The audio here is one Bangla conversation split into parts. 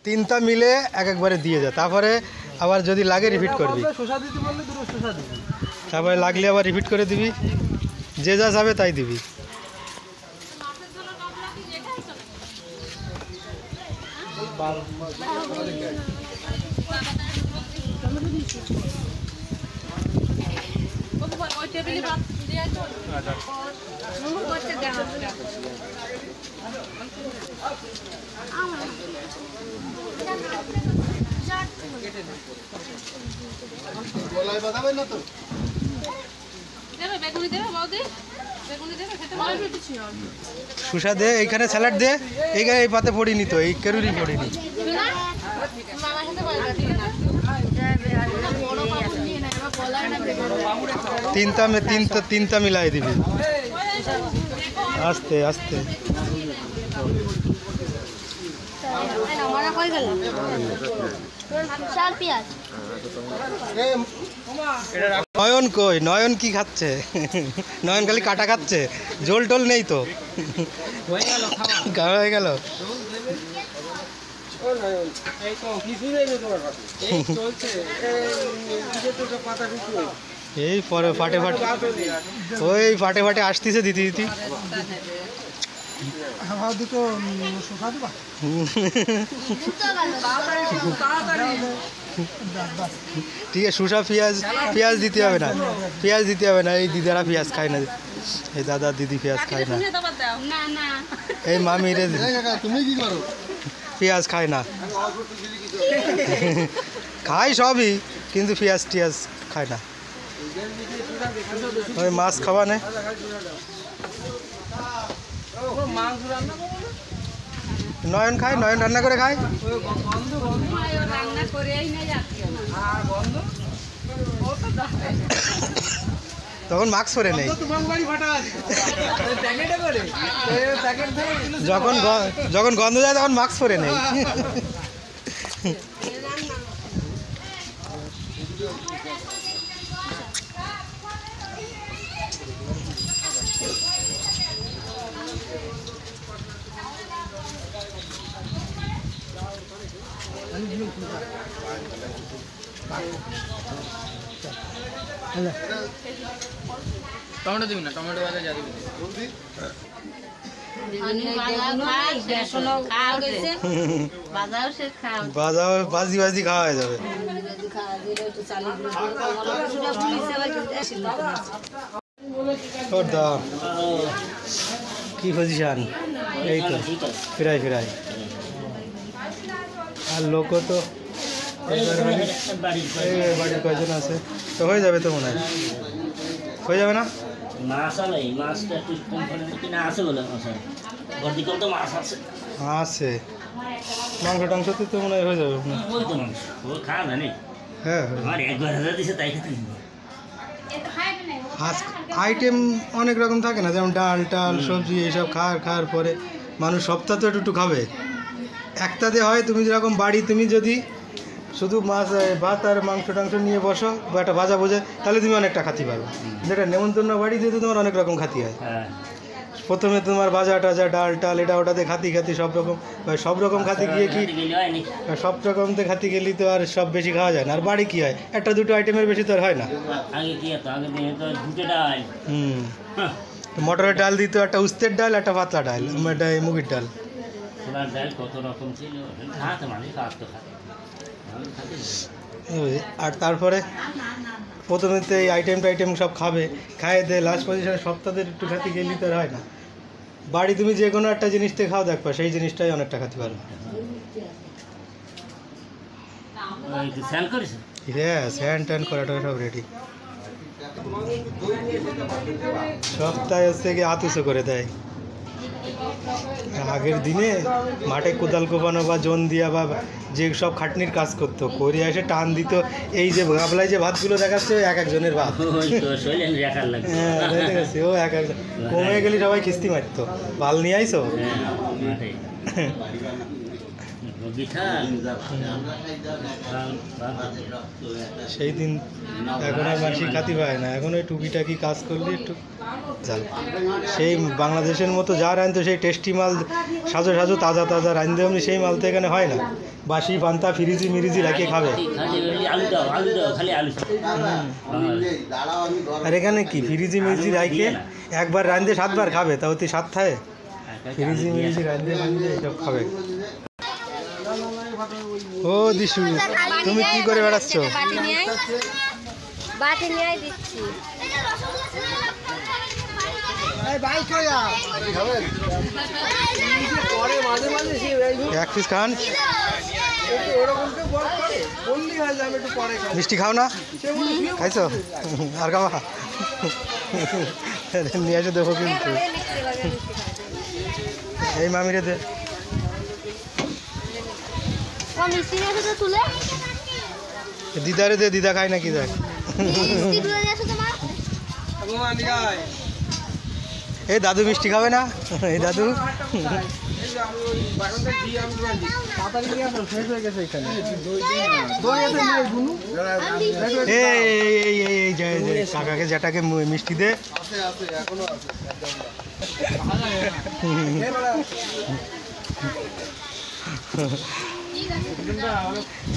তিনটা মিলে এক একবারে দিয়ে যা, তারপরে আবার যদি লাগে রিপিট করবি। তারপরে লাগলে আবার রিপিট করে দিবি, যে যা যাবে তাই দিবি। সুসা দে, এইখানে স্যালাড দে, এইখানে এই পাতে পড়িনি তো, এই কেরুরি পড়িনি। তিনটা মিলাই দিবি আস্তে আস্তে। নয়ন কই? নয়ন কি খাচ্ছে? নয়ন খালি কাটা খাচ্ছে, ঝোল টোল নেই তো। হয়ে গেল। এই পরে ফাটে ফাটে, ওই ফাটে ফাটে আসতেছে দিতে দিতে। ঠিক আছে, শুষা পেঁয়াজ দিতে হবে না, পেঁয়াজ দিতে হবে না। এই দিদারা পেঁয়াজ খায় না, এই দাদা দিদি পেঁয়াজ খায় না, এই মামি রে তুমি কি করো, পেঁয়াজ খায় না। খাই সবই, কিন্তু পেঁয়াজ টিয়াজ খায় না। ওই মাছ খাওয়া নে, নয়ন খায়, নয়ন রান্না করে খায়। তখন মাস্ক পরে নেই, যখন গন্ধ যায় তখন মাস্ক পরে নেই। টমেটো দিবি না, টমেটো বাজার যা দিবি। বাজি বাজি খাওয়া হয়ে যাবে। কি পজিশন? এই তো ফিরাই ফিরাই। আর লোক তো বাড়ির কয়জন আছে, তো হয়ে যাবে তো মনে হয়, হয়ে যাবে না? আছে মাংস টাংস তো মনে হয় হয়ে যাবে। হ্যাঁ, আইটেম অনেক রকম থাকে না, যেমন ডাল টাল সবজি এইসব খাওয়ার পরে মানুষ সপ্তাহ তো একটু খাবে। একটাতে হয়, তুমি যেরকম বাড়ি তুমি যদি শুধু মাছ ভাত আর মাংস টাংস নিয়ে বসো বা একটা ভাজা বোঝে, তাহলে তুমি অনেকটা খাতি পারো। যেটা নেমন্তন্ন বাড়িতে তো তোমার অনেক রকম খাতি হয়। প্রথমে তোমার ভাজা টাজা ডাল টাল এটা ওটাতে খাতি সব রকম খাতি গিয়ে কি সব রকমতে খাতি গেলি তো আর সব বেশি খাওয়া যায় না। আর বাড়ি কি হয়, একটা দুটো আইটেমের বেশি তো আর হয় না। মটরের ডাল দিত, একটা উস্তের ডাল, একটা পাতলা ডাল, একটা মুগের ডাল। আর তারপরে প্রথমে তো এই আইটেম সব খাবে, খাইয়ে দে লাস্ট পজিশনে সপ্তাহে একটু খাতি গেলি তো আর হয় না। বাড়ি তুমি যে কোনো একটা জিনিস থেকে খাও, দেখবা সেই জিনিসটাই অনেকটা খাতে পারবে। হ্যাঁ, স্যান ট্যান করাটা সব রেডি। সপ্তাহে হচ্ছে গিয়ে আতুসো করে দেয়। আগের দিনে মাঠে কোদাল কোপানো বা জোন দিয়া বা যে সব খাটনির কাজ করতো, করে এসে টান দিত। এই যে গাবলায় যে ভাতগুলো দেখাচ্ছে এক একজনের ভাত, হ্যাঁ দেখেছি। ও এক একজন কমে গেলে সবাই কিস্তি মারতো, বাল নিয়ে আইসো। সেই দিন এখন আর মানুষই খাতি পায় না, এখন ওই টুকিটাকি কাজ করলে একটু জাল। সেই বাংলাদেশের মতো যা রাঁধতো সেই টেস্টি মাল সাজো সাজো তাজা তাজা রাঁধতে এমনি সেই মাল তো এখানে হয় না। বাসি পান্তা ফ্রিজি মিরিজি রাখিয়ে খাবে। আর এখানে কি ফ্রিজি মিরিজি রাখিয়ে একবার রাঁধতে 7 বার খাবে, তাও তুই 7 থাকে ফ্রিজি মিরিজি রাঁধতে এইসব খাবে। ও দিশু, তুমি কি করে বেড়াচ্ছ? এক পিস খান, মিষ্টি খাও না? খাইছো? আর খাওয়া নিয়ে এসে দেবো কিন্তু। এই মামিরে দে। দিদারে দে, দিদা খায় নাকি দেখ। এই দাদু মিষ্টি খাবে না? এই দাদু কাকাকে যেটাকে মিষ্টি দে।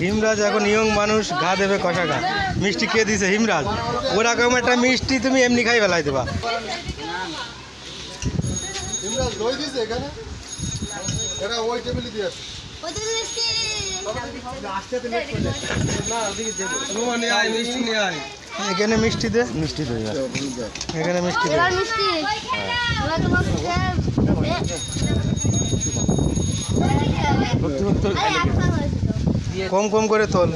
হিমরাজ এখন ইয়ং মানুষ, ঘা দেবে কষা ঘা। মিষ্টি কে দিছে? হিমরাজ। ওরকম একটা মিষ্টি তুমি এমনি খাই ফেলাই দেবা। এখানে মিষ্টি দে, মিষ্টি দে, এখানে মিষ্টি দে। কম কম করে তোল।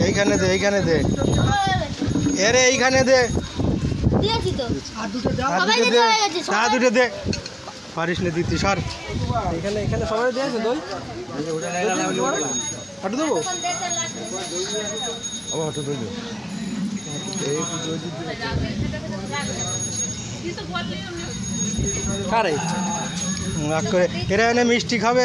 এইখানে দে, এইখানে দে, এরে এইখানে দে, দুটো দে। পারিস না দিতি সর। এখানে এখানে সবাই দিয়েছে দই। হাঁটু দেবো, আবার হাঁটু দেবো। এরা এনে মিষ্টি খাবে।